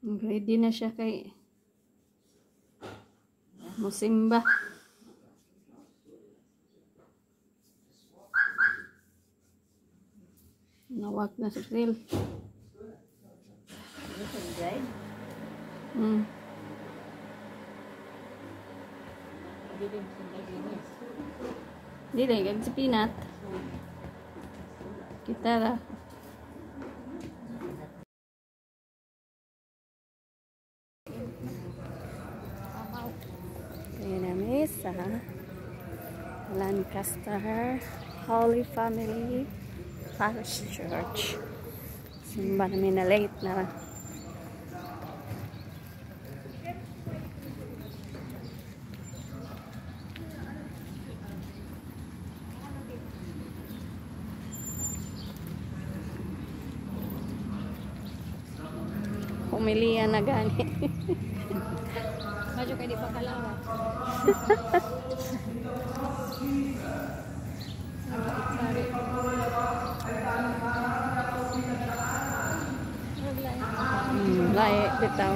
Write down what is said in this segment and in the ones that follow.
Ready na siya kay musimba. Nawag na sa grill. Dili, kag si Peanut. Kita ra. Ayan na mesa. Lancaster Holy Family Parish Church. Simba namin na late na. Pumilian na gani. Medyo kayo di pa kalawa. Lai bitaw.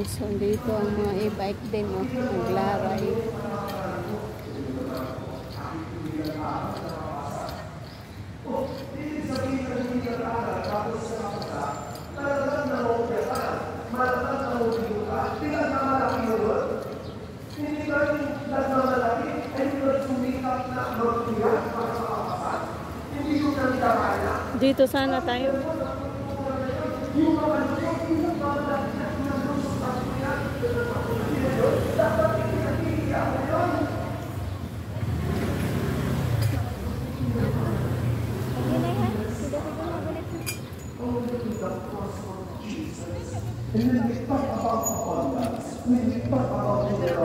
So, dito ang mga e-bike din, naglaray. Dito sana tayo.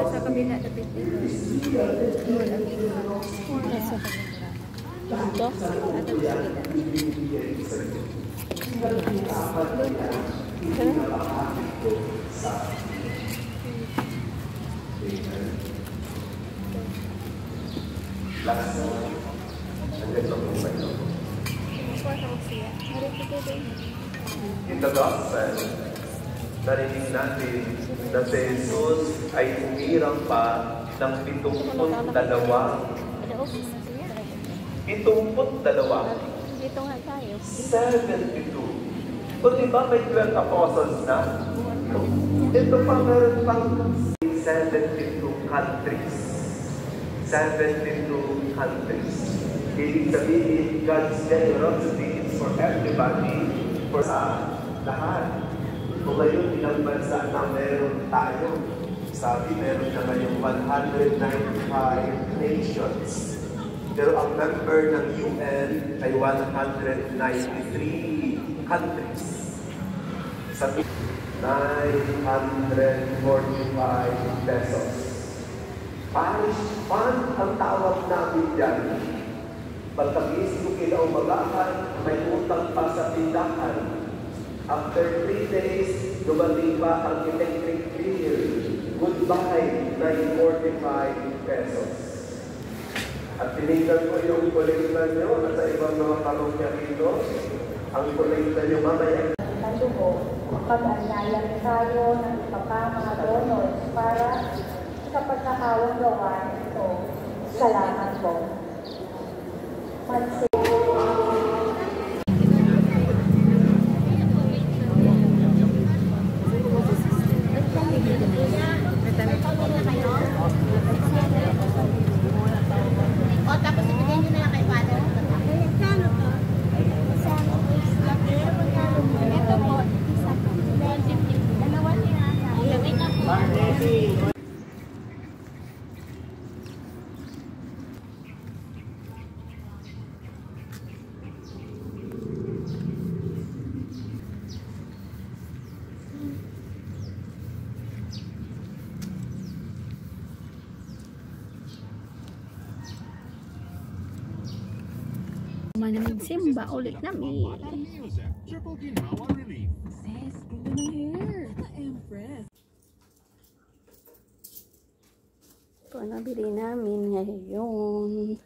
Sa kabila dapat dito. Sa In the gospel, narinig natin na si Jesus ay umirang pa ng 72. Dito nga tayo. 72. So diba may 12 apostles na? Ito pa meron pang 72 countries. 72 countries. Ibig sabihin, God's generosity is for everybody, for sa lahat. Kung ngayon, ilang bansa na meron tayo. Sabi, meron na ngayong 195 nations. Pero ang member ng UN ay 193 countries. Sabi, 945 pesos. Parish fund ang tawag namin dyan. Pagkabis ko kinaumagahan, may utang pa sa tindahan. After 3 days, dumating pa ang electric bill. Goodbye, 945 pesos. At tinignan ko yung kolekta nyo at sa ibang mga parokya rito, ang kolekta nyo mamaya. Dugo, pag-anyayang tayo ng iba pa mga donors para sa pagkakawang gawa ito. Salamat po. Tapos ibigay nyo na lang kay Father. Ito po, isa po. Dalawa niya. Wait na po. Manamig simba ulit namin. Ito nabili namin ngayon.